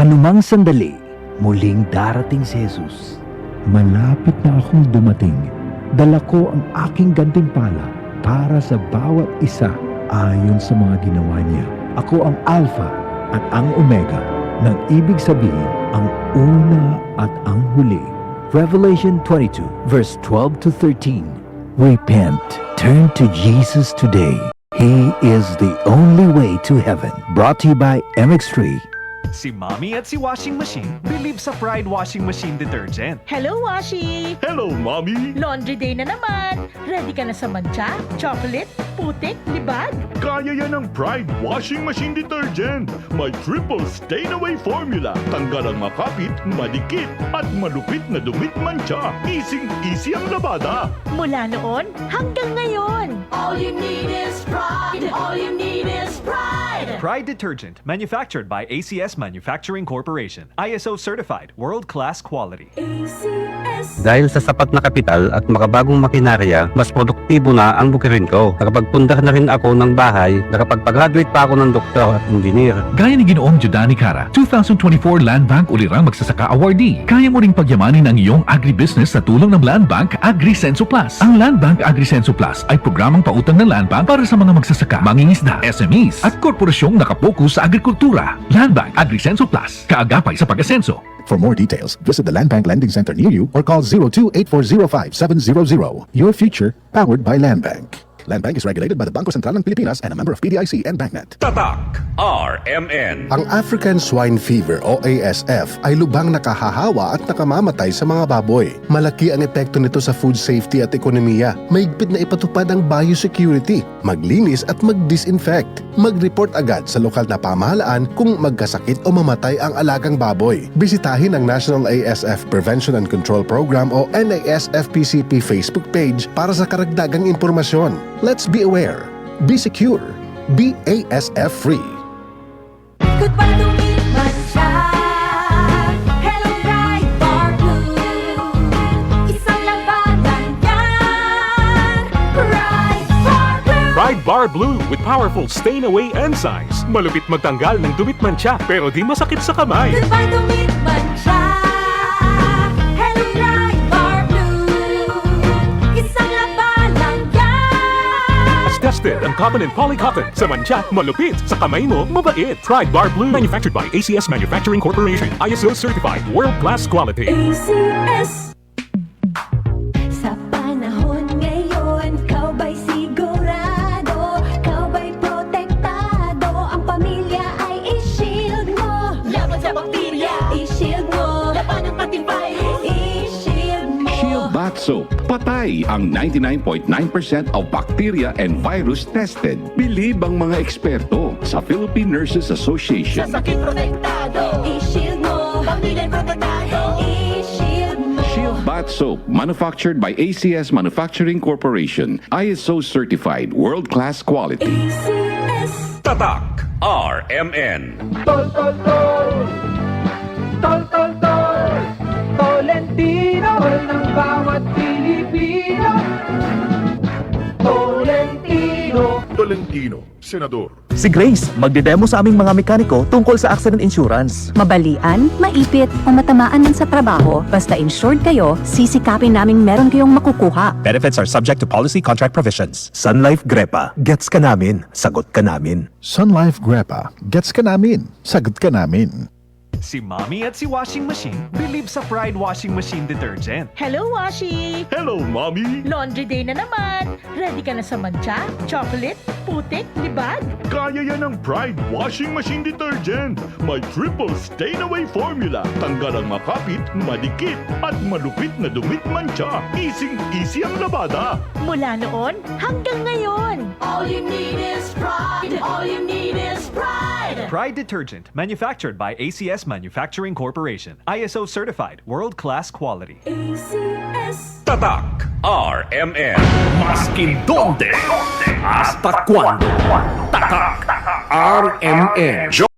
anumang sandali, muling darating si Jesus. Malapit na akong dumating. Dala ko ang aking gantimpala para sa bawat isa ayon sa mga ginawa niya. Ako ang Alpha at ang Omega, nang ibig sabihin ang una at ang huli. Revelation 22 verse 12 to 13. Repent, turn to Jesus today. He is the only way to heaven. Brought to you by MX3. Si Mommy at si Washing Machine believe sa Pride Washing Machine Detergent. Hello, Washi! Hello, Mommy! Laundry day na naman! Ready ka na sa mancha, chocolate, putik, libag? Kaya yan ang Pride Washing Machine Detergent. May triple stain-away formula. Tanggal ang makapit, madikit, at malupit na dumit mancha. Easy ang labada. Mula noon hanggang ngayon. All you need is pride. All you need is pride. Pride Detergent, manufactured by ACS Manufacturing Corporation. ISO certified, world-class quality. Dahil sa sapat na kapital at makabagong makinarya, mas produktibo na ang bukirin ko. Nakapagpundar na rin ako ng bahay, nakapagpag-graduate pa ako ng doktor at engineer. Gaya ni Ginoong Jodani Cara, 2024 Land Bank Ulirang Magsasaka Awardee. Kaya mo ring pagyamanin ang iyong agribusiness sa tulong ng Land Bank AgriSenso Plus. Ang Land Bank AgriSenso Plus ay programang pautang ng Land Bank para sa mga magsasaka, mangingisda, SMEs at korporasyong nakapokus sa agrikultura. Land Bank AgriSenso Plus, kaagapay sa pag-asenso. For more details, visit the Land Bank Lending Center near you or call 02-8405-700. Your future, powered by Land Bank. Land Bank is regulated by the Bangko Sentral ng Pilipinas and a member of PDIC and BancNet. Tatak RMN. Ang African Swine Fever o ASF ay lubhang nakahahawa at nakamamatay sa mga baboy. Malaki ang epekto nito sa food safety at ekonomiya. Mahigpit na ipatupad ang biosecurity, maglinis at mag-disinfect. Mag-report agad sa lokal na pamahalaan kung magkasakit o mamatay ang alagang baboy. Bisitahin ang National ASF Prevention and Control Program o NASFPCP Facebook page para sa karagdagang impormasyon. Let's be aware, be secure, be ASF free. Goodbye to me, mancha. Hello, Pride Bar Blue. Isang labanan yan. Pride Bar Blue. Pride Bar Blue with powerful stain-away enzymes. Malupit magtanggal ng dumit mancha pero di masakit sa kamay. Goodbye to me, mancha. Hello, Pride Bar Blue. Isang labanan yan. As tested ang cotton and polycotton. Sa mancha, malupit. Sa kamay mo, mabait. Pride Bar Blue. Manufactured by ACS Manufacturing Corporation. ISO certified. World-class quality. ACS. Sa panahon ngayon, kau ba'y sigurado? Kau ba'y protektado? Ang pamilya ay i-shield mo. Laban sa bakterya, i-shield mo. Laban ng patibay, i-shield mo. Shield Bath Soap. Patay ang 99.9% of bacteria and virus tested. Bilib ang mga eksperto sa Philippine Nurses Association. Sa sakit protektado, i-shield mo. Pamilya protektado, i-shield mo. Shield Bath Soap, manufactured by ACS Manufacturing Corporation. ISO certified, world-class quality. ACS. Tatak RMN. Tol, tol, tol! Tol, tol, tol! Tolentino! Tol ng bawat Pilipino! Tolentino! Tolentino, Senador. Si Grace, magdedemo sa aming mga mekaniko tungkol sa accident insurance. Mabalian, maipit, o matamaan man sa trabaho, basta insured kayo, sisikapin naming meron kayong makukuha. Benefits are subject to policy contract provisions. Sun Life Grepa, gets ka namin, sagot ka namin. Sun Life Grepa, gets ka namin, sagot ka namin. Si Mommy at si Washing Machine believe sa Pride Washing Machine Detergent. Hello, Washi! Hello, Mommy! Laundry day na naman. Ready ka na sa mancha, chocolate, putik, libag? Kaya yan ang Pride Washing Machine Detergent. May triple stain-away formula. Tanggal ang makapit, madikit, at malupit na dumit mancha. Easy ang labada. Mula noon hanggang ngayon. All you need is pride. All you need is pride. Pride Detergent, manufactured by ACS Manufacturing Corporation. ISO certified, world-class quality. ACS. Tatak RMN. Maskin donde, hasta cuando. Tatak RMN.